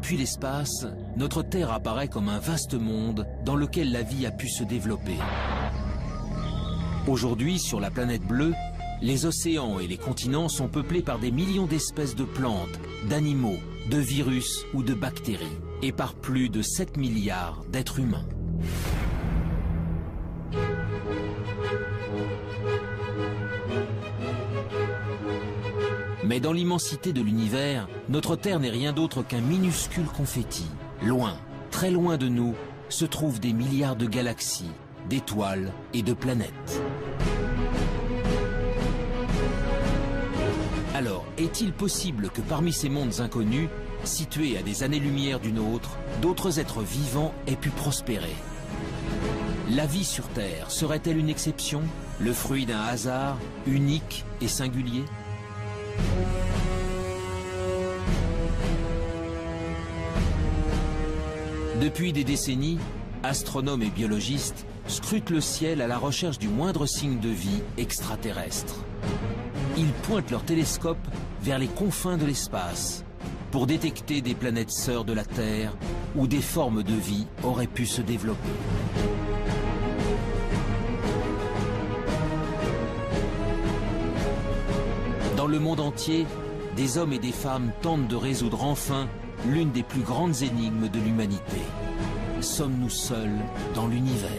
depuis l'espace, notre Terre apparaît comme un vaste monde dans lequel la vie a pu se développer. Aujourd'hui, sur la planète bleue, les océans et les continents sont peuplés par des millions d'espèces de plantes, d'animaux, de virus ou de bactéries, et par plus de 7 milliards d'êtres humains. Mais dans l'immensité de l'univers, notre Terre n'est rien d'autre qu'un minuscule confetti. Loin, très loin de nous, se trouvent des milliards de galaxies, d'étoiles et de planètes. Alors, est-il possible que parmi ces mondes inconnus, situés à des années-lumière du nôtre, d'autres êtres vivants aient pu prospérer? La vie sur Terre serait-elle une exception, le fruit d'un hasard unique et singulier? Depuis des décennies, astronomes et biologistes scrutent le ciel à la recherche du moindre signe de vie extraterrestre. Ils pointent leurs télescopes vers les confins de l'espace pour détecter des planètes sœurs de la Terre où des formes de vie auraient pu se développer. Dans le monde entier, des hommes et des femmes tentent de résoudre enfin l'une des plus grandes énigmes de l'humanité. Sommes-nous seuls dans l'univers ?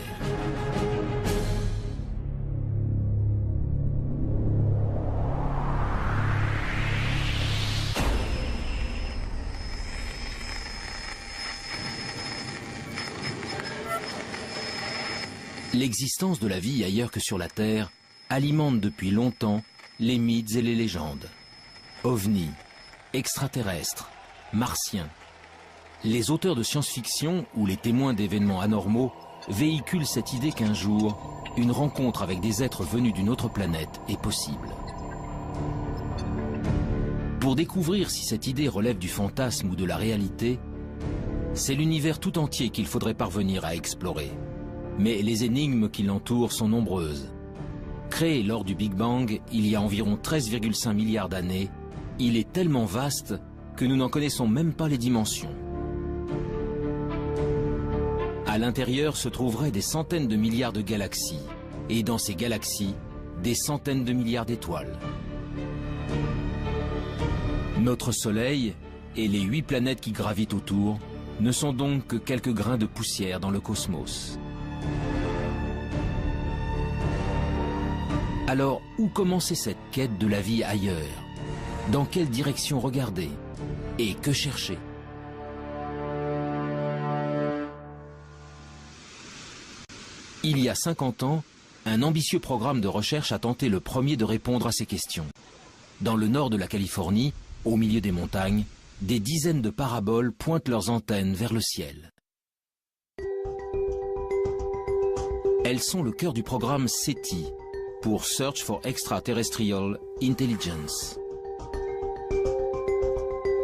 L'existence de la vie ailleurs que sur la Terre alimente depuis longtemps les mythes et les légendes. OVNI, extraterrestres, martiens. Les auteurs de science-fiction ou les témoins d'événements anormaux véhiculent cette idée qu'un jour, une rencontre avec des êtres venus d'une autre planète est possible. Pour découvrir si cette idée relève du fantasme ou de la réalité, c'est l'univers tout entier qu'il faudrait parvenir à explorer. Mais les énigmes qui l'entourent sont nombreuses. Créé lors du Big Bang il y a environ 13,5 milliards d'années, il est tellement vaste que nous n'en connaissons même pas les dimensions. À l'intérieur se trouveraient des centaines de milliards de galaxies, et dans ces galaxies, des centaines de milliards d'étoiles. Notre Soleil et les 8 planètes qui gravitent autour ne sont donc que quelques grains de poussière dans le cosmos. Alors, où commencer cette quête de la vie ailleurs? Dans quelle direction regarder? Et que chercher? Il y a 50 ans, un ambitieux programme de recherche a tenté le premier de répondre à ces questions. Dans le nord de la Californie, au milieu des montagnes, des dizaines de paraboles pointent leurs antennes vers le ciel. Elles sont le cœur du programme SETI, pour Search for Extraterrestrial Intelligence.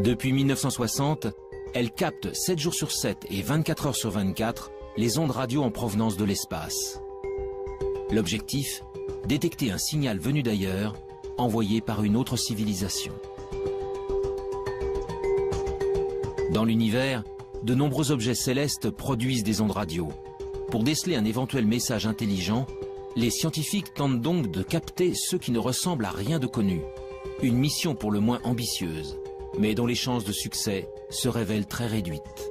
Depuis 1960, elles captent 7 jours sur 7 et 24 heures sur 24 les ondes radio en provenance de l'espace. L'objectif, détecter un signal venu d'ailleurs, envoyé par une autre civilisation. Dans l'univers, de nombreux objets célestes produisent des ondes radio. Pour déceler un éventuel message intelligent, les scientifiques tentent donc de capter ceux qui ne ressemblent à rien de connu. Une mission pour le moins ambitieuse, mais dont les chances de succès se révèlent très réduites.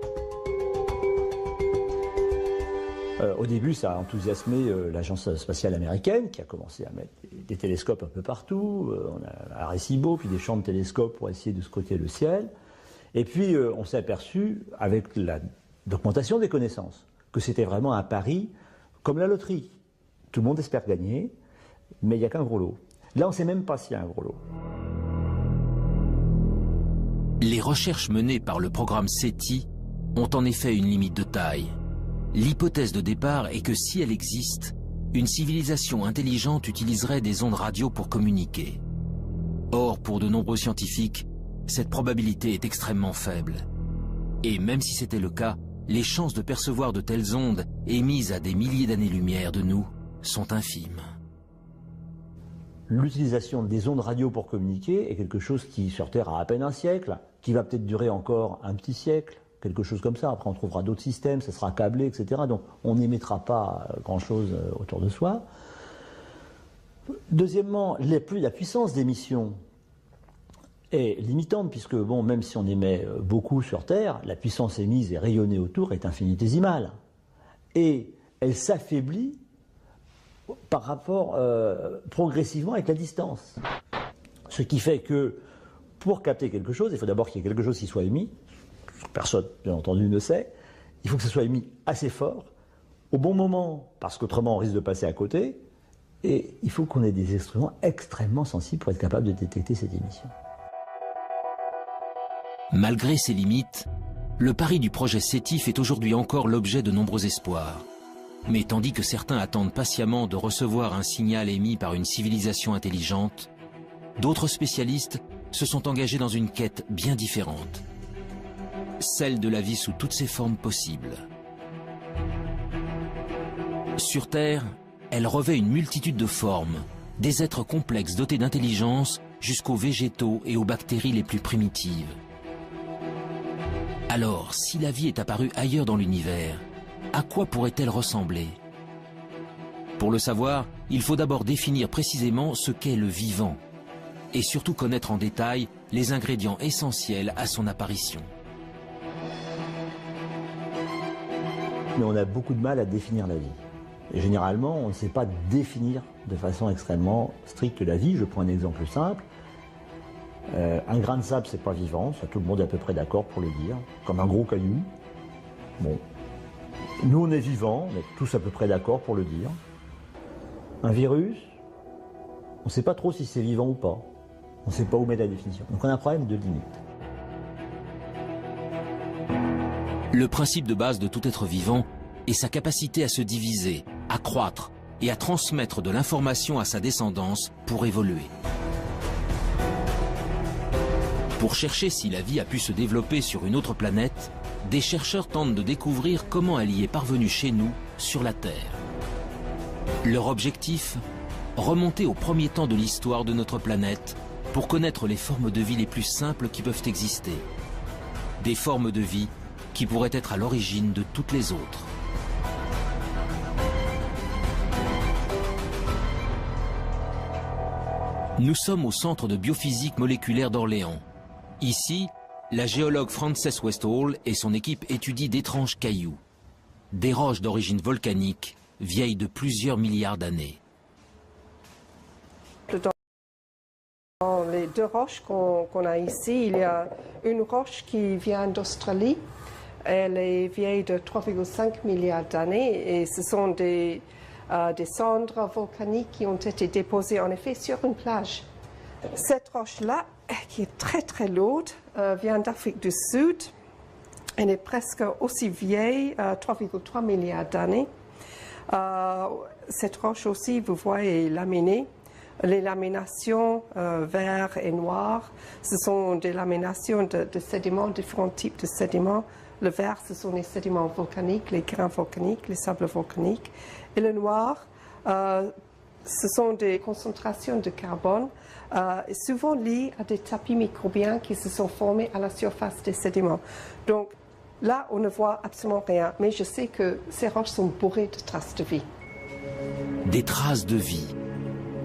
Au début, ça a enthousiasmé l'agence spatiale américaine qui a commencé à mettre des télescopes un peu partout. On a Arecibo, puis des champs de télescopes pour essayer de scruter le ciel. Et puis, on s'est aperçu, avec l'augmentation des connaissances, que c'était vraiment un pari comme la loterie. Tout le monde espère gagner, mais il n'y a qu'un gros lot. Là, on ne sait même pas s'il y a un gros lot. Les recherches menées par le programme SETI ont en effet une limite de taille. L'hypothèse de départ est que si elle existe, une civilisation intelligente utiliserait des ondes radio pour communiquer. Or, pour de nombreux scientifiques, cette probabilité est extrêmement faible. Et même si c'était le cas, les chances de percevoir de telles ondes émises à des milliers d'années-lumière de nous sont infimes. L'utilisation des ondes radio pour communiquer est quelque chose qui, sur Terre, a à peine un siècle. qui va peut-être durer encore un petit siècle, quelque chose comme ça. Après, on trouvera d'autres systèmes, ça sera câblé, etc. Donc, on n'émettra pas grand-chose autour de soi. Deuxièmement, la puissance d'émission est limitante, puisque, bon, même si on émet beaucoup sur Terre, la puissance émise et rayonnée autour est infinitésimale. Et elle s'affaiblit par rapport progressivement avec la distance. Ce qui fait que, pour capter quelque chose, il faut d'abord qu'il y ait quelque chose qui soit émis. Personne, bien entendu, ne sait. Il faut que ce soit émis assez fort, au bon moment, parce qu'autrement on risque de passer à côté. Et il faut qu'on ait des instruments extrêmement sensibles pour être capable de détecter cette émission. Malgré ses limites, le pari du projet SETI fait aujourd'hui encore l'objet de nombreux espoirs. Mais tandis que certains attendent patiemment de recevoir un signal émis par une civilisation intelligente, d'autres spécialistes se sont engagés dans une quête bien différente. Celle de la vie sous toutes ses formes possibles. Sur Terre, elle revêt une multitude de formes, des êtres complexes dotés d'intelligence jusqu'aux végétaux et aux bactéries les plus primitives. Alors, si la vie est apparue ailleurs dans l'univers, à quoi pourrait-elle ressembler? Pour le savoir, il faut d'abord définir précisément ce qu'est le vivant, et surtout connaître en détail les ingrédients essentiels à son apparition. Mais on a beaucoup de mal à définir la vie. Et généralement, on ne sait pas définir de façon extrêmement stricte la vie. Je prends un exemple simple. Un grain de sable, c'est pas vivant, ça tout le monde est à peu près d'accord pour le dire, comme un gros caillou. Bon. Nous, on est vivants, on est tous à peu près d'accord pour le dire. Un virus, on ne sait pas trop si c'est vivant ou pas. On ne sait pas où mettre la définition. Donc on a un problème de limite. Le principe de base de tout être vivant est sa capacité à se diviser, à croître et à transmettre de l'information à sa descendance pour évoluer. Pour chercher si la vie a pu se développer sur une autre planète, des chercheurs tentent de découvrir comment elle y est parvenue chez nous, sur la Terre. Leur objectif ? Remonter au premier temps de l'histoire de notre planète pour connaître les formes de vie les plus simples qui peuvent exister. Des formes de vie qui pourraient être à l'origine de toutes les autres. Nous sommes au Centre de biophysique moléculaire d'Orléans. Ici, la géologue Frances Westall et son équipe étudient d'étranges cailloux, des roches d'origine volcanique, vieilles de plusieurs milliards d'années. Dans les deux roches qu'on a ici, il y a une roche qui vient d'Australie. Elle est vieille de 3,5 milliards d'années et ce sont des cendres volcaniques qui ont été déposées en effet sur une plage. Cette roche-là, qui est très très lourde, vient d'Afrique du Sud. Elle est presque aussi vieille, 3,3 milliards d'années. Cette roche aussi, vous voyez, est laminée. Les laminations vert et noir, ce sont des laminations de sédiments, différents types de sédiments. Le vert, ce sont les sédiments volcaniques, les grains volcaniques, les sables volcaniques. Et le noir, ce sont des concentrations de carbone, souvent liées à des tapis microbiens qui se sont formés à la surface des sédiments. Donc là, on ne voit absolument rien, mais je sais que ces roches sont bourrées de traces de vie. Des traces de vie.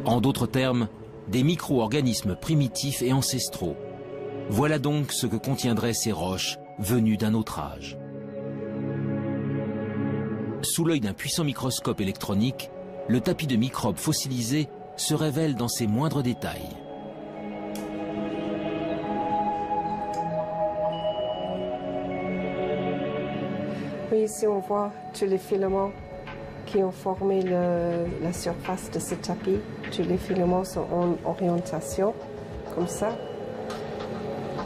En d'autres termes, des micro-organismes primitifs et ancestraux. Voilà donc ce que contiendraient ces roches venues d'un autre âge. Sous l'œil d'un puissant microscope électronique, le tapis de microbes fossilisés se révèle dans ses moindres détails. Oui, ici on voit tous les filaments qui ont formé la surface de ce tapis. Tous les filaments sont en orientation, comme ça.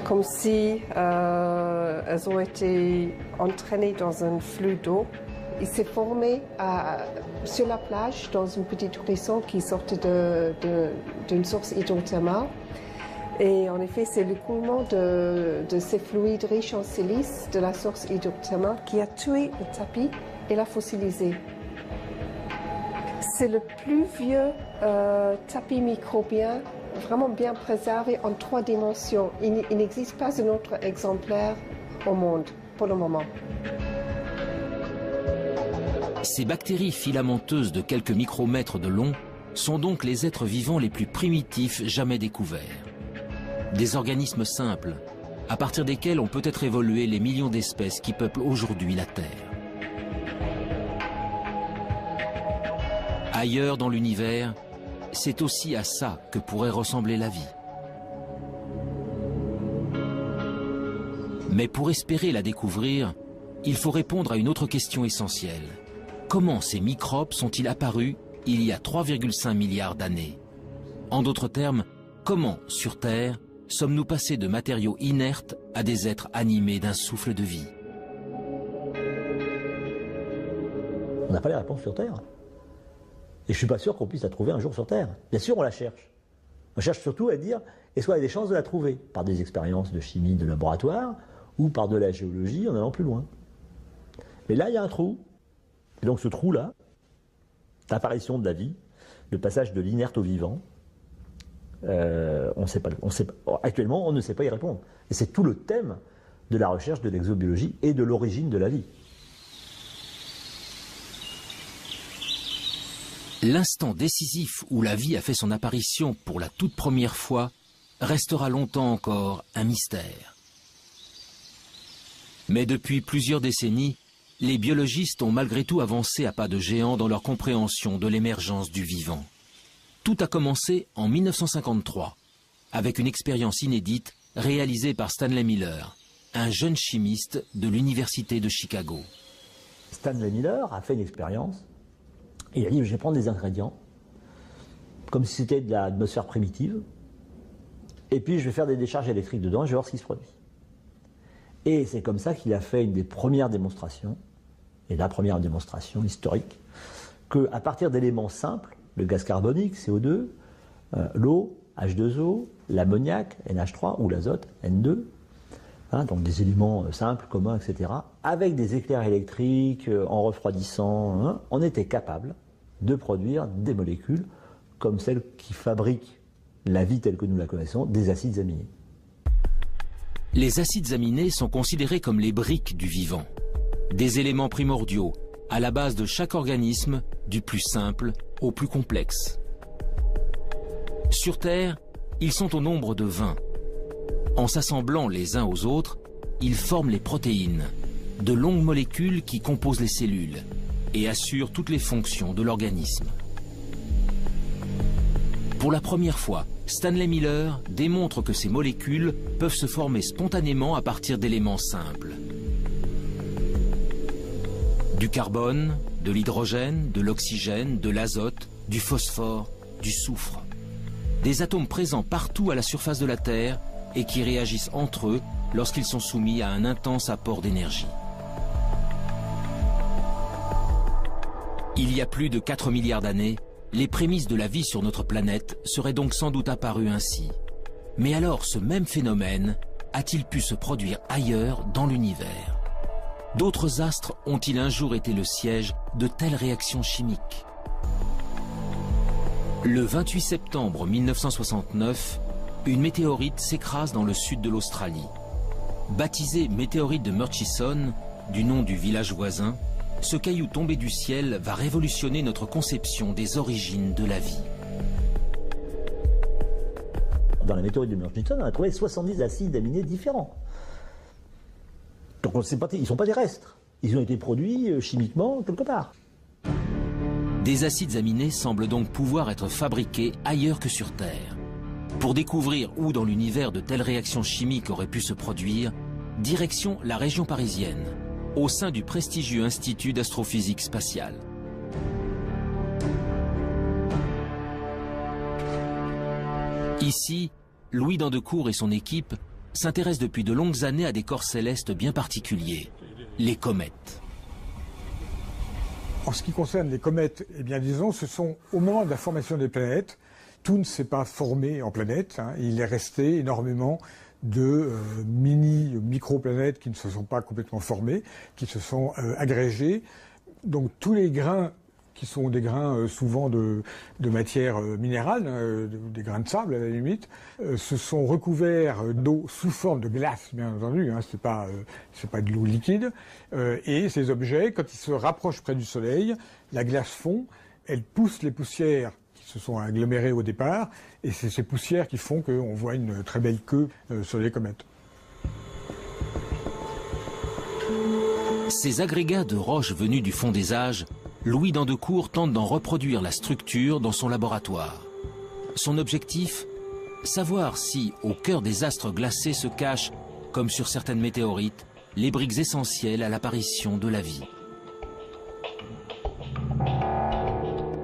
Comme si elles ont été entraînées dans un flux d'eau. Il s'est formé sur la plage, dans une petite horizon qui sortait d'une source hydrothermale. Et en effet, c'est l'écoulement de ces fluides riches en silice de la source hydrothermale qui a tué le tapis et l'a fossilisé. C'est le plus vieux tapis microbien vraiment bien préservé en 3 dimensions. Il n'existe pas un autre exemplaire au monde pour le moment. Ces bactéries filamenteuses de quelques micromètres de long sont donc les êtres vivants les plus primitifs jamais découverts. Des organismes simples, à partir desquels ont peut-être évolué les millions d'espèces qui peuplent aujourd'hui la Terre. Ailleurs dans l'univers, c'est aussi à ça que pourrait ressembler la vie. Mais pour espérer la découvrir, il faut répondre à une autre question essentielle. Comment ces microbes sont-ils apparus il y a 3,5 milliards d'années? En d'autres termes, comment, sur Terre, sommes-nous passés de matériaux inertes à des êtres animés d'un souffle de vie? On n'a pas les réponses sur Terre. Et je ne suis pas sûr qu'on puisse la trouver un jour sur Terre. Bien sûr, on la cherche. On cherche surtout à dire, est-ce qu'on a des chances de la trouver? Par des expériences de chimie de laboratoire ou par de la géologie en allant plus loin. Mais là, il y a un trou. Et donc ce trou-là, l'apparition de la vie, le passage de l'inerte au vivant, actuellement, on ne sait pas y répondre. Et c'est tout le thème de la recherche de l'exobiologie et de l'origine de la vie. L'instant décisif où la vie a fait son apparition pour la toute première fois restera longtemps encore un mystère. Mais depuis plusieurs décennies, les biologistes ont malgré tout avancé à pas de géant dans leur compréhension de l'émergence du vivant. Tout a commencé en 1953, avec une expérience inédite réalisée par Stanley Miller, un jeune chimiste de l'Université de Chicago. Stanley Miller a fait une expérience. Et il a dit, je vais prendre des ingrédients, comme si c'était de l'atmosphère primitive, et puis je vais faire des décharges électriques dedans et je vais voir ce qui se produit. Et c'est comme ça qu'il a fait une des premières démonstrations, et la première démonstration historique, qu'à partir d'éléments simples, le gaz carbonique, CO2, l'eau, H2O, l'ammoniac, NH3, ou l'azote, N2, donc des éléments simples, communs, etc., avec des éclairs électriques, en refroidissant, on était capable de produire des molécules comme celles qui fabriquent la vie telle que nous la connaissons, des acides aminés. Les acides aminés sont considérés comme les briques du vivant, des éléments primordiaux à la base de chaque organisme, du plus simple au plus complexe. Sur Terre, ils sont au nombre de 20. En s'assemblant les uns aux autres, ils forment les protéines, de longues molécules qui composent les cellules et assurent toutes les fonctions de l'organisme. Pour la première fois, Stanley Miller démontre que ces molécules peuvent se former spontanément à partir d'éléments simples. Du carbone, de l'hydrogène, de l'oxygène, de l'azote, du phosphore, du soufre. Des atomes présents partout à la surface de la Terre et qui réagissent entre eux lorsqu'ils sont soumis à un intense apport d'énergie. Il y a plus de 4 milliards d'années, les prémices de la vie sur notre planète seraient donc sans doute apparues ainsi. Mais alors ce même phénomène a-t-il pu se produire ailleurs dans l'univers? D'autres astres ont-ils un jour été le siège de telles réactions chimiques? Le 28 septembre 1969, une météorite s'écrase dans le sud de l'Australie. Baptisé météorite de Murchison, du nom du village voisin, ce caillou tombé du ciel va révolutionner notre conception des origines de la vie. Dans la météorite de Murchison, on a trouvé 70 acides aminés différents. Donc ils ne sont pas terrestres. Ils ont été produits chimiquement quelque part. Des acides aminés semblent donc pouvoir être fabriqués ailleurs que sur Terre. Pour découvrir où dans l'univers de telles réactions chimiques auraient pu se produire, direction la région parisienne, au sein du prestigieux Institut d'astrophysique spatiale. Ici, Louis Dandecourt et son équipe s'intéressent depuis de longues années à des corps célestes bien particuliers, les comètes. En ce qui concerne les comètes, eh bien disons, ce sont au moment de la formation des planètes, tout ne s'est pas formé en planètes, il est resté énormément de micro-planètes qui ne se sont pas complètement formées, qui se sont agrégées. Donc tous les grains qui sont des grains souvent de matière minérale, des grains de sable à la limite, se sont recouverts d'eau sous forme de glace, bien entendu, hein, c'est pas de l'eau liquide, et ces objets, quand ils se rapprochent près du Soleil, la glace fond, elle pousse les poussières qui se sont agglomérées au départ, et c'est ces poussières qui font qu'on voit une très belle queue sur les comètes. Ces agrégats de roches venus du fond des âges, Louis d'Andecourt tente d'en reproduire la structure dans son laboratoire. Son objectif, savoir si, au cœur des astres glacés se cachent, comme sur certaines météorites, les briques essentielles à l'apparition de la vie.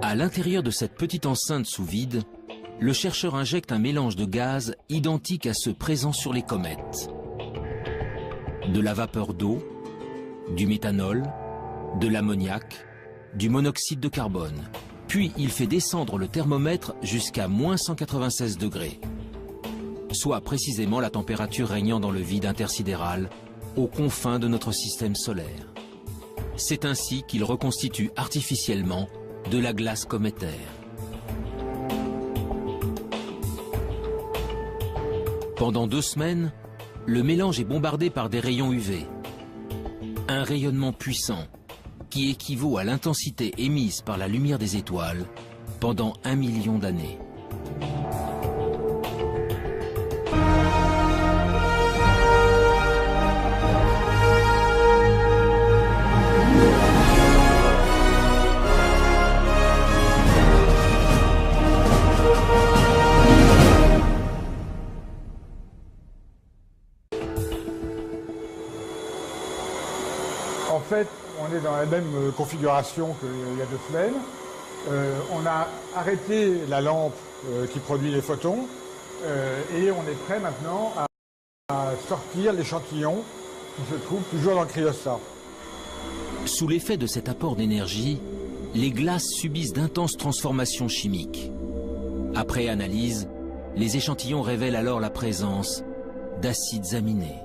À l'intérieur de cette petite enceinte sous vide, le chercheur injecte un mélange de gaz identique à ceux présents sur les comètes. De la vapeur d'eau, du méthanol, de l'ammoniac, du monoxyde de carbone. Puis il fait descendre le thermomètre jusqu'à -196 degrés, soit précisément la température régnant dans le vide intersidéral, aux confins de notre système solaire. C'est ainsi qu'il reconstitue artificiellement de la glace cométaire. Pendant 2 semaines, le mélange est bombardé par des rayons UV. Un rayonnement puissant qui équivaut à l'intensité émise par la lumière des étoiles pendant 1 million d'années. En fait, on est dans la même configuration qu'il y a 2 semaines. On a arrêté la lampe qui produit les photons et on est prêt maintenant à sortir l'échantillon qui se trouve toujours dans le cryostat. Sous l'effet de cet apport d'énergie, les glaces subissent d'intenses transformations chimiques. Après analyse, les échantillons révèlent alors la présence d'acides aminés.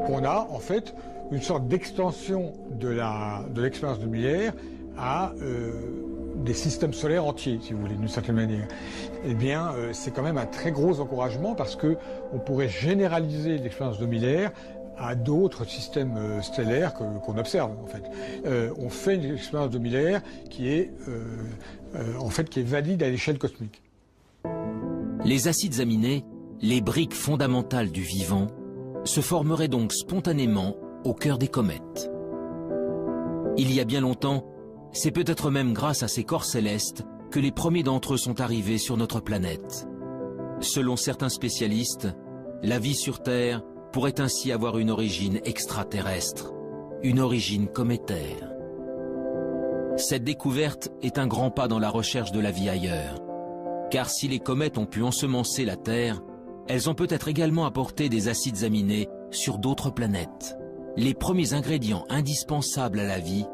On a en fait une sorte d'extension de l'expérience de Miller à des systèmes solaires entiers, si vous voulez, d'une certaine manière. Eh bien, c'est quand même un très gros encouragement parce qu'on pourrait généraliser l'expérience de Miller à d'autres systèmes stellaires qu'on observe, en fait. On fait une expérience de Miller qui est valide à l'échelle cosmique. Les acides aminés, les briques fondamentales du vivant, se formeraient donc spontanément au cœur des comètes. Il y a bien longtemps, c'est peut-être même grâce à ces corps célestes que les premiers d'entre eux sont arrivés sur notre planète. Selon certains spécialistes, la vie sur Terre pourrait ainsi avoir une origine extraterrestre, une origine cométaire. Cette découverte est un grand pas dans la recherche de la vie ailleurs, car si les comètes ont pu ensemencer la Terre, elles ont peut-être également apporté des acides aminés sur d'autres planètes. Les premiers ingrédients indispensables à la vie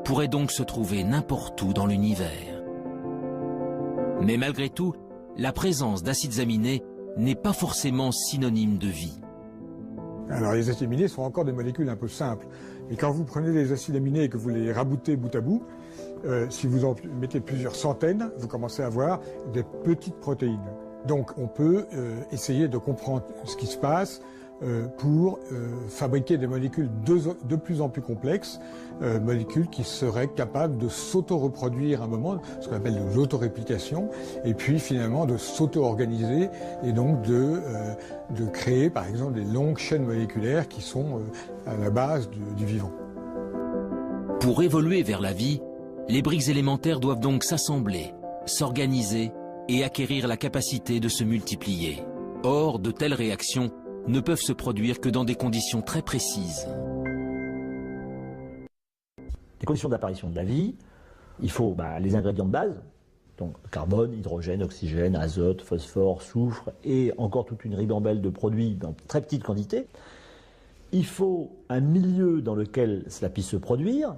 pourraient donc se trouver n'importe où dans l'univers. Mais malgré tout, la présence d'acides aminés n'est pas forcément synonyme de vie. Alors les acides aminés sont encore des molécules un peu simples. Et quand vous prenez des acides aminés et que vous les raboutez bout à bout, si vous en mettez plusieurs centaines, vous commencez à avoir des petites protéines. Donc on peut essayer de comprendre ce qui se passe pour fabriquer des molécules de plus en plus complexes, molécules qui seraient capables de s'auto-reproduire à un moment, ce qu'on appelle de l'autoréplication, et puis finalement de s'auto-organiser et donc de créer par exemple des longues chaînes moléculaires qui sont à la base du vivant. Pour évoluer vers la vie, les briques élémentaires doivent donc s'assembler, s'organiser et acquérir la capacité de se multiplier. Or, de telles réactions ne peuvent se produire que dans des conditions très précises. Les conditions d'apparition de la vie, il faut les ingrédients de base, donc carbone, hydrogène, oxygène, azote, phosphore, soufre, et encore toute une ribambelle de produits dans très petites quantités. Il faut un milieu dans lequel cela puisse se produire.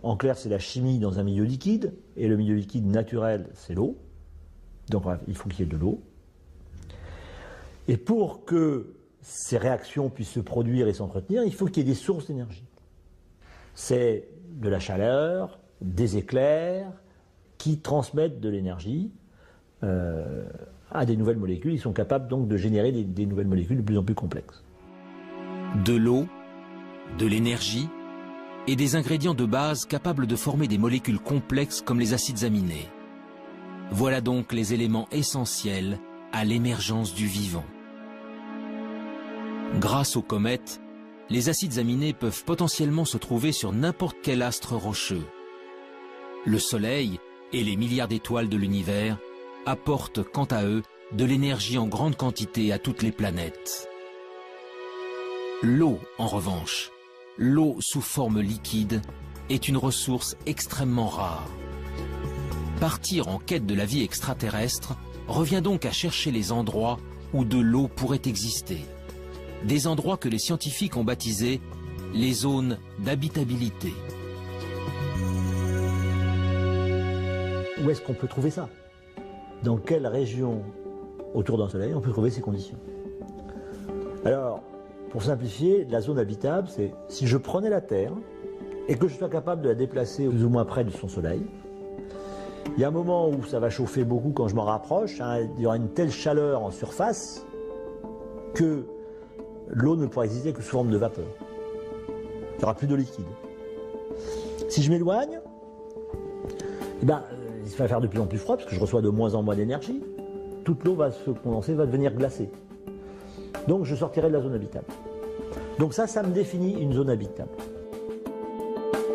En clair, c'est la chimie dans un milieu liquide, et le milieu liquide naturel, c'est l'eau. Donc il faut qu'il y ait de l'eau. Et pour que ces réactions puissent se produire et s'entretenir, il faut qu'il y ait des sources d'énergie. C'est de la chaleur, des éclairs qui transmettent de l'énergie à des nouvelles molécules. Ils sont capables donc de générer des nouvelles molécules de plus en plus complexes. De l'eau, de l'énergie et des ingrédients de base capables de former des molécules complexes comme les acides aminés. Voilà donc les éléments essentiels à l'émergence du vivant. Grâce aux comètes, les acides aminés peuvent potentiellement se trouver sur n'importe quel astre rocheux. Le Soleil et les milliards d'étoiles de l'univers apportent quant à eux de l'énergie en grande quantité à toutes les planètes. L'eau, en revanche, l'eau sous forme liquide, est une ressource extrêmement rare. Partir en quête de la vie extraterrestre revient donc à chercher les endroits où de l'eau pourrait exister. Des endroits que les scientifiques ont baptisés les zones d'habitabilité. Où est-ce qu'on peut trouver ça? Dans quelle région autour d'un soleil on peut trouver ces conditions? Alors, pour simplifier, la zone habitable, c'est si je prenais la Terre et que je sois capable de la déplacer plus ou moins près de son soleil. Il y a un moment où ça va chauffer beaucoup quand je m'en rapproche, hein, il y aura une telle chaleur en surface que l'eau ne pourra exister que sous forme de vapeur. Il n'y aura plus de liquide. Si je m'éloigne, il va faire de plus en plus froid parce que je reçois de moins en moins d'énergie. Toute l'eau va se condenser, va devenir glacée. Donc je sortirai de la zone habitable. Donc ça me définit une zone habitable.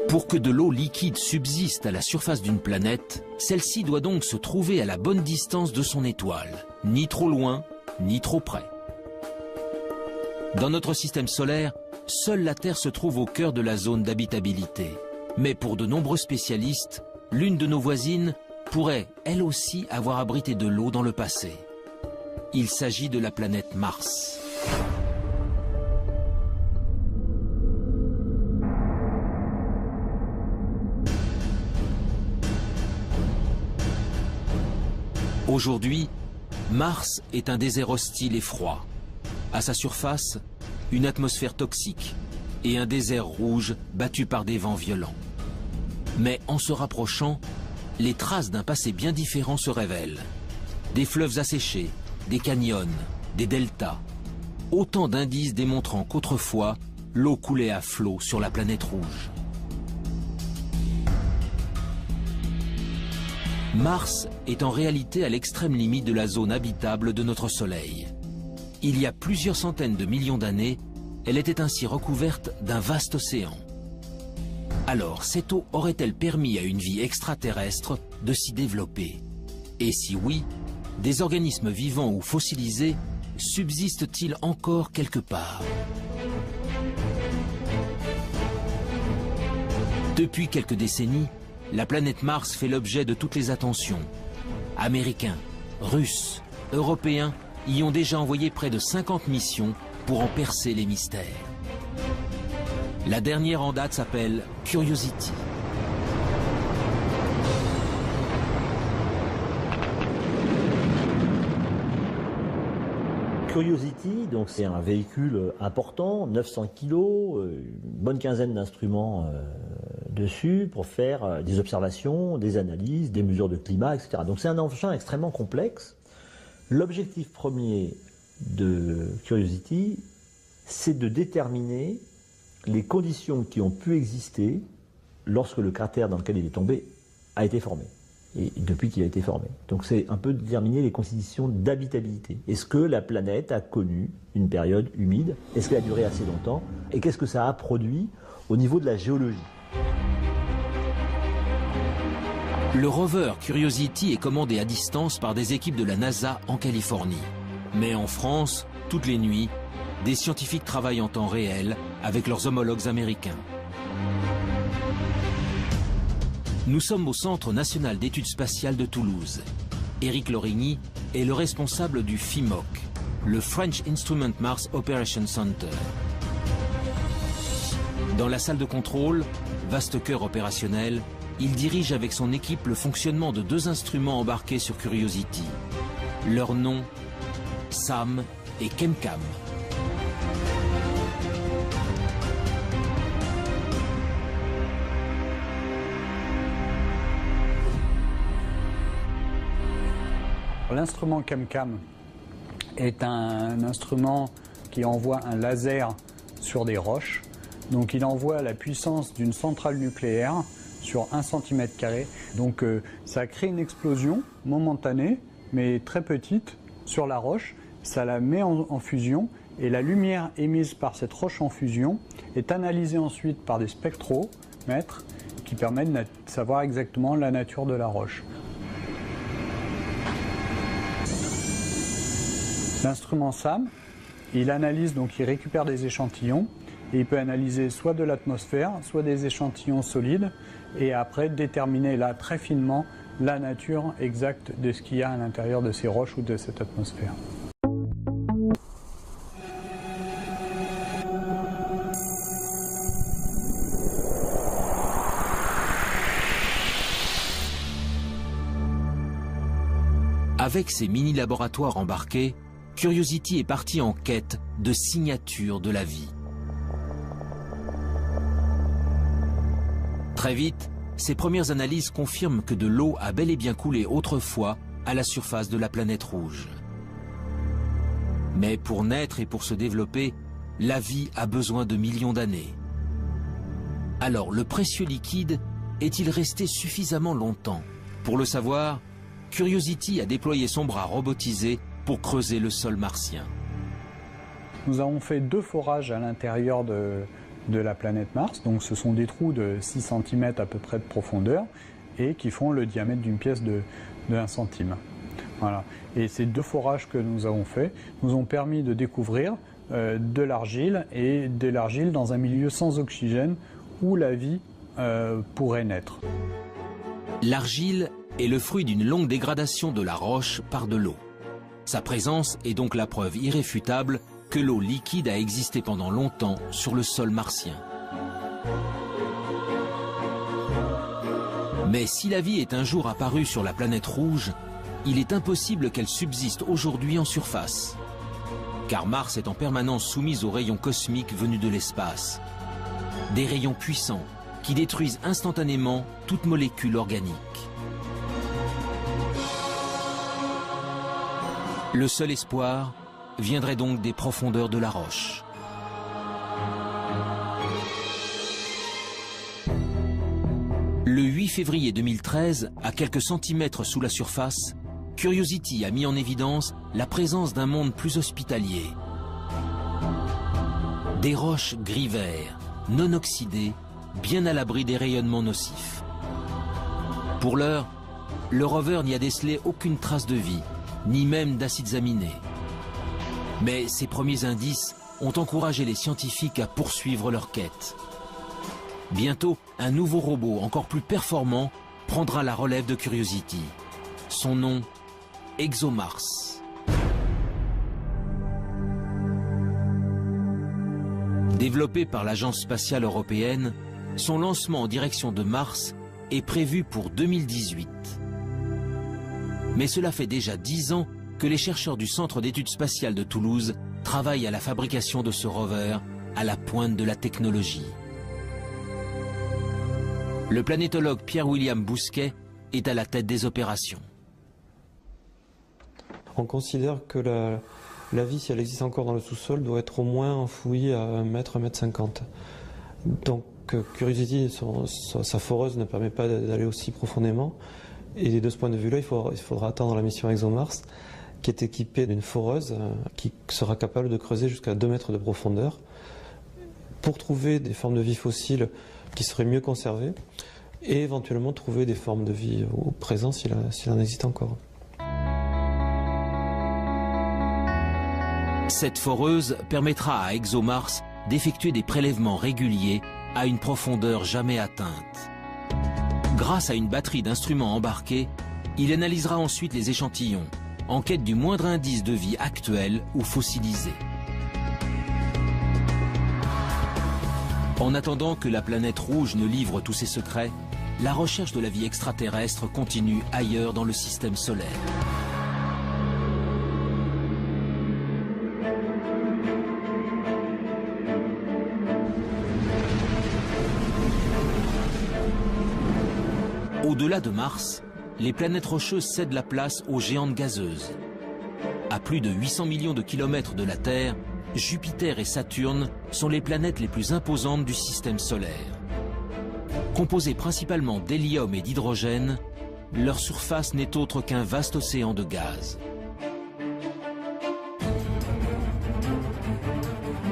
Pour que de l'eau liquide subsiste à la surface d'une planète, celle-ci doit donc se trouver à la bonne distance de son étoile, ni trop loin, ni trop près. Dans notre système solaire, seule la Terre se trouve au cœur de la zone d'habitabilité. Mais pour de nombreux spécialistes, l'une de nos voisines pourrait, elle aussi, avoir abrité de l'eau dans le passé. Il s'agit de la planète Mars. Aujourd'hui, Mars est un désert hostile et froid. À sa surface, une atmosphère toxique et un désert rouge battu par des vents violents. Mais en se rapprochant, les traces d'un passé bien différent se révèlent. Des fleuves asséchés, des canyons, des deltas. Autant d'indices démontrant qu'autrefois, l'eau coulait à flot sur la planète rouge. Mars est en réalité à l'extrême limite de la zone habitable de notre Soleil. Il y a plusieurs centaines de millions d'années, elle était ainsi recouverte d'un vaste océan. Alors, cette eau aurait-elle permis à une vie extraterrestre de s'y développer? Et si oui, des organismes vivants ou fossilisés subsistent-ils encore quelque part? Depuis quelques décennies, la planète Mars fait l'objet de toutes les attentions. Américains, Russes, Européens y ont déjà envoyé près de 50 missions pour en percer les mystères. La dernière en date s'appelle Curiosity. Curiosity, donc c'est un véhicule important, 900 kg, une bonne quinzaine d'instruments dessus pour faire des observations, des analyses, des mesures de climat, etc. Donc c'est un engin extrêmement complexe. L'objectif premier de Curiosity, c'est de déterminer les conditions qui ont pu exister lorsque le cratère dans lequel il est tombé a été formé, et depuis qu'il a été formé. Donc c'est un peu déterminer les conditions d'habitabilité. Est-ce que la planète a connu une période humide? Est-ce qu'elle a duré assez longtemps? Et qu'est-ce que ça a produit au niveau de la géologie? Le rover Curiosity est commandé à distance par des équipes de la NASA en Californie. Mais en France, toutes les nuits, des scientifiques travaillent en temps réel avec leurs homologues américains. Nous sommes au Centre national d'études spatiales de Toulouse. Éric Lorigny est le responsable du FIMOC, le French Instrument Mars Operation Center. Dans la salle de contrôle, vaste cœur opérationnel, il dirige avec son équipe le fonctionnement de deux instruments embarqués sur Curiosity. Leurs noms, SAM et ChemCam. l'instrument CAM-CAM est un instrument qui envoie un laser sur des roches. Donc il envoie la puissance d'une centrale nucléaire sur 1 cm². Donc ça crée une explosion momentanée, mais très petite, sur la roche. Ça la met en fusion et la lumière émise par cette roche en fusion est analysée ensuite par des spectromètres qui permettent de savoir exactement la nature de la roche. L'instrument SAM, il analyse, donc il récupère des échantillons et il peut analyser soit de l'atmosphère, soit des échantillons solides et après déterminer là très finement la nature exacte de ce qu'il y a à l'intérieur de ces roches ou de cette atmosphère. Avec ses mini-laboratoires embarqués, Curiosity est parti en quête de signatures de la vie. Très vite, ses premières analyses confirment que de l'eau a bel et bien coulé autrefois à la surface de la planète rouge. Mais pour naître et pour se développer, la vie a besoin de millions d'années. Alors, le précieux liquide est-il resté suffisamment longtemps? Pour le savoir, Curiosity a déployé son bras robotisé pour creuser le sol martien. Nous avons fait 2 forages à l'intérieur de la planète Mars. Donc ce sont des trous de 6 cm à peu près de profondeur et qui font le diamètre d'une pièce de 1 centime. Voilà. Et ces 2 forages que nous avons faits nous ont permis de découvrir de l'argile et de l'argile dans un milieu sans oxygène où la vie pourrait naître. L'argile est le fruit d'une longue dégradation de la roche par de l'eau. Sa présence est donc la preuve irréfutable que l'eau liquide a existé pendant longtemps sur le sol martien. Mais si la vie est un jour apparue sur la planète rouge, il est impossible qu'elle subsiste aujourd'hui en surface. Car Mars est en permanence soumise aux rayons cosmiques venus de l'espace. Des rayons puissants qui détruisent instantanément toute molécule organique. Le seul espoir viendrait donc des profondeurs de la roche. Le 8 février 2013, à quelques centimètres sous la surface, Curiosity a mis en évidence la présence d'un monde plus hospitalier. Des roches gris-vert, non oxydées, bien à l'abri des rayonnements nocifs. Pour l'heure, le rover n'y a décelé aucune trace de vie, ni même d'acides aminés. Mais ces premiers indices ont encouragé les scientifiques à poursuivre leur quête. Bientôt, un nouveau robot encore plus performant prendra la relève de Curiosity. Son nom, ExoMars. Développé par l'Agence spatiale européenne, son lancement en direction de Mars est prévu pour 2018. Mais cela fait déjà 10 ans que les chercheurs du Centre d'études spatiales de Toulouse travaillent à la fabrication de ce rover à la pointe de la technologie. Le planétologue Pierre-William Bousquet est à la tête des opérations. On considère que la vie, si elle existe encore dans le sous-sol, doit être au moins enfouie à 1 mètre, 1 mètre 50. Donc Curiosity, sa foreuse ne permet pas d'aller aussi profondément. Et de ce point de vue-là, il faudra attendre la mission ExoMars, qui est équipée d'une foreuse qui sera capable de creuser jusqu'à 2 mètres de profondeur pour trouver des formes de vie fossiles qui seraient mieux conservées et éventuellement trouver des formes de vie au présent s'il en existe encore. Cette foreuse permettra à ExoMars d'effectuer des prélèvements réguliers à une profondeur jamais atteinte. Grâce à une batterie d'instruments embarqués, il analysera ensuite les échantillons, en quête du moindre indice de vie actuelle ou fossilisée. En attendant que la planète rouge ne livre tous ses secrets, la recherche de la vie extraterrestre continue ailleurs dans le système solaire. Au-delà de Mars, les planètes rocheuses cèdent la place aux géantes gazeuses. À plus de 800 millions de kilomètres de la Terre, Jupiter et Saturne sont les planètes les plus imposantes du système solaire. Composées principalement d'hélium et d'hydrogène, leur surface n'est autre qu'un vaste océan de gaz.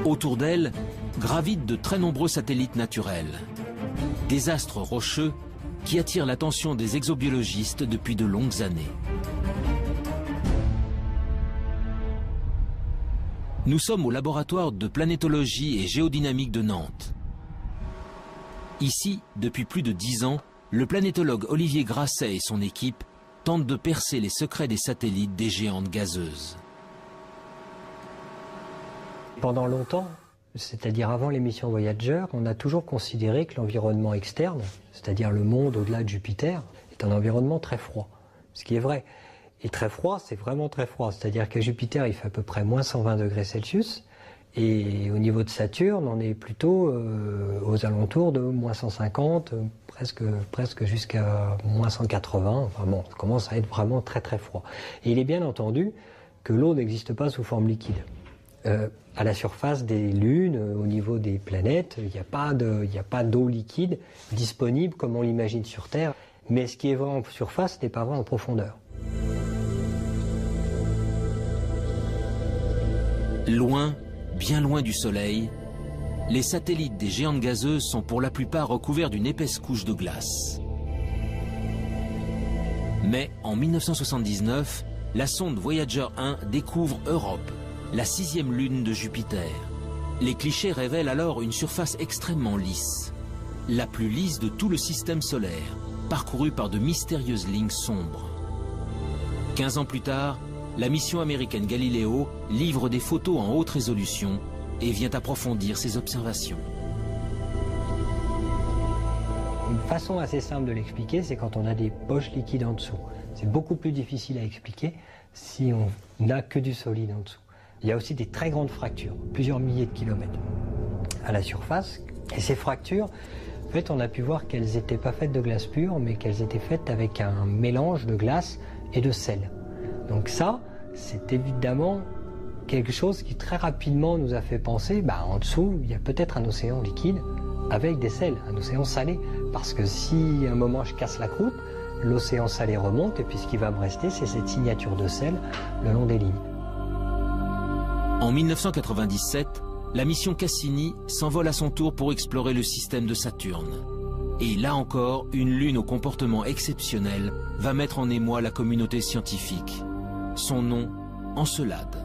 Autour d'elles gravitent de très nombreux satellites naturels, des astres rocheux qui attirent l'attention des exobiologistes depuis de longues années. Nous sommes au laboratoire de planétologie et géodynamique de Nantes. Ici, depuis plus de 10 ans, le planétologue Olivier Grasset et son équipe tentent de percer les secrets des satellites des géantes gazeuses. Pendant longtemps, c'est-à-dire avant l'émission Voyager, on a toujours considéré que l'environnement externe, c'est-à-dire le monde au-delà de Jupiter, est un environnement très froid. Ce qui est vrai. Et très froid, c'est vraiment très froid. C'est-à-dire qu'à Jupiter, il fait à peu près moins 120 degrés Celsius. Et au niveau de Saturne, on est plutôt aux alentours de moins 150, presque jusqu'à moins 180. Enfin bon, ça commence à être vraiment très très froid. Et il est bien entendu que l'eau n'existe pas sous forme liquide. À la surface des lunes, au niveau des planètes, il n'y a pas d'eau liquide disponible comme on l'imagine sur Terre. Mais ce qui est vrai en surface n'est pas vrai en profondeur. Loin, bien loin du Soleil, les satellites des géantes gazeuses sont pour la plupart recouverts d'une épaisse couche de glace. Mais en 1979, la sonde Voyager 1 découvre Europe, la 6e lune de Jupiter. Les clichés révèlent alors une surface extrêmement lisse, la plus lisse de tout le système solaire, parcourue par de mystérieuses lignes sombres. 15 ans plus tard, la mission américaine Galileo livre des photos en haute résolution et vient approfondir ses observations. Une façon assez simple de l'expliquer, c'est quand on a des poches liquides en dessous. C'est beaucoup plus difficile à expliquer si on n'a que du solide en dessous. Il y a aussi des très grandes fractures, plusieurs milliers de kilomètres à la surface. Et ces fractures, en fait, on a pu voir qu'elles n'étaient pas faites de glace pure, mais qu'elles étaient faites avec un mélange de glace et de sel. Donc ça, c'est évidemment quelque chose qui très rapidement nous a fait penser, en dessous, il y a peut-être un océan liquide avec des sels, un océan salé. Parce que si à un moment je casse la croûte, l'océan salé remonte et puis ce qui va me rester, c'est cette signature de sel le long des lignes. En 1997, la mission Cassini s'envole à son tour pour explorer le système de Saturne. Et là encore, une lune au comportement exceptionnel va mettre en émoi la communauté scientifique. Son nom, Encelade.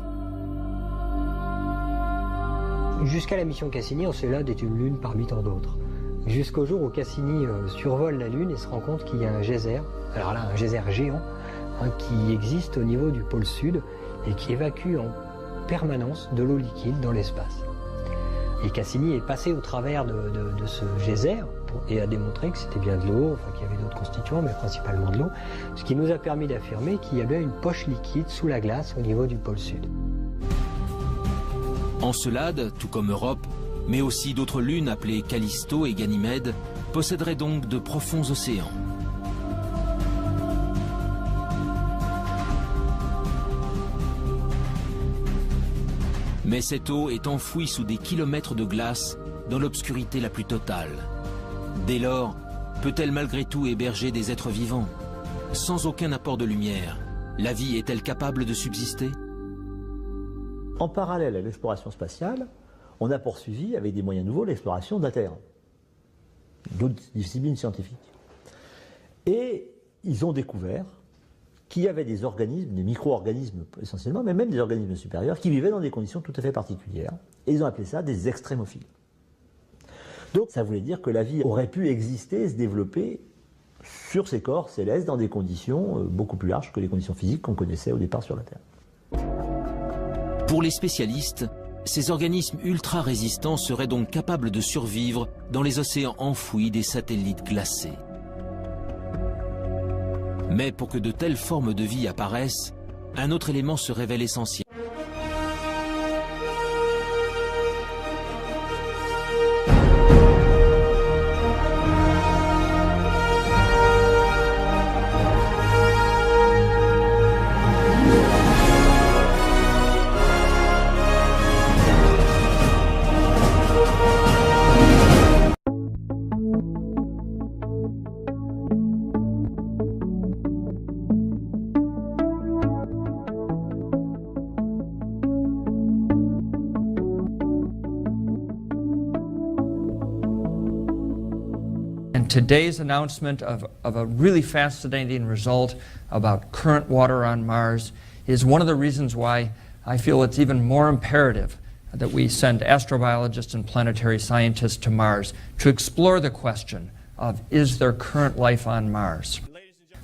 Jusqu'à la mission Cassini, Encelade est une lune parmi tant d'autres. Jusqu'au jour où Cassini survole la Lune et se rend compte qu'il y a un geyser, alors là un geyser géant, qui existe au niveau du pôle sud et qui évacue en permanence de l'eau liquide dans l'espace. Et Cassini est passé au travers de ce geyser et a démontré que c'était bien de l'eau, enfin qu'il y avait d'autres constituants, mais principalement de l'eau, ce qui nous a permis d'affirmer qu'il y a bien une poche liquide sous la glace au niveau du pôle sud. Encelade, tout comme Europe, mais aussi d'autres lunes appelées Callisto et Ganymède, posséderaient donc de profonds océans. Mais cette eau est enfouie sous des kilomètres de glace dans l'obscurité la plus totale. Dès lors, peut-elle malgré tout héberger des êtres vivants? Sans aucun apport de lumière, la vie est-elle capable de subsister? En parallèle à l'exploration spatiale, on a poursuivi avec des moyens nouveaux l'exploration de la Terre, d'autres disciplines scientifiques. Et ils ont découvert qu'il y avait des organismes, des micro-organismes essentiellement, mais même des organismes supérieurs, qui vivaient dans des conditions tout à fait particulières. Et ils ont appelé ça des extrémophiles. Donc ça voulait dire que la vie aurait pu exister et se développer sur ces corps célestes dans des conditions beaucoup plus larges que les conditions physiques qu'on connaissait au départ sur la Terre. Pour les spécialistes, ces organismes ultra résistants seraient donc capables de survivre dans les océans enfouis des satellites glacés. Mais pour que de telles formes de vie apparaissent, un autre élément se révèle essentiel. And today's announcement of a really fascinating result about current water on Mars is one of the reasons why I feel it's even more imperative that we send astrobiologists and planetary scientists to Mars to explore the question of, is there current life on Mars?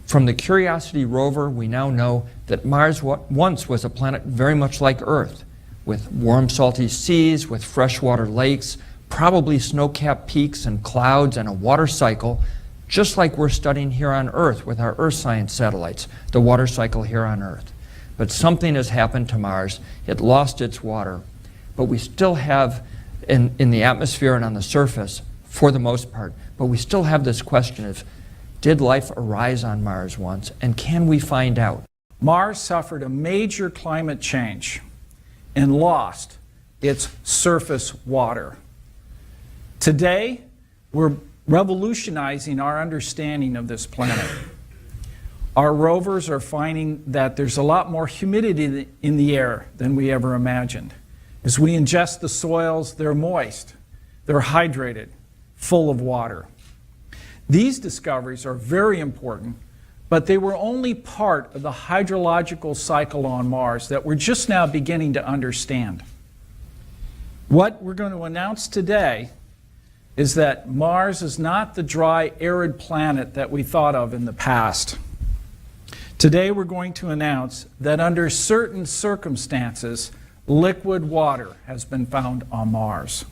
From the Curiosity rover, we now know that Mars once was a planet very much like Earth, with warm, salty seas, with freshwater lakes, probably snow-capped peaks and clouds and a water cycle, just like we're studying here on Earth with our Earth science satellites, the water cycle here on Earth. But something has happened to Mars. It lost its water. But we still have, in the atmosphere and on the surface, for the most part, but we still have this question of, did life arise on Mars once, and can we find out? Mars suffered a major climate change and lost its surface water. Today, we're revolutionizing our understanding of this planet. Our rovers are finding that there's a lot more humidity in the air than we ever imagined. As we ingest the soils, they're moist, they're hydrated, full of water. These discoveries are very important, but they were only part of the hydrological cycle on Mars that we're just now beginning to understand. What we're going to announce today is that Mars is not the dry, arid planet that we thought of in the past. Today we're going to announce that under certain circumstances, liquid water has been found on Mars.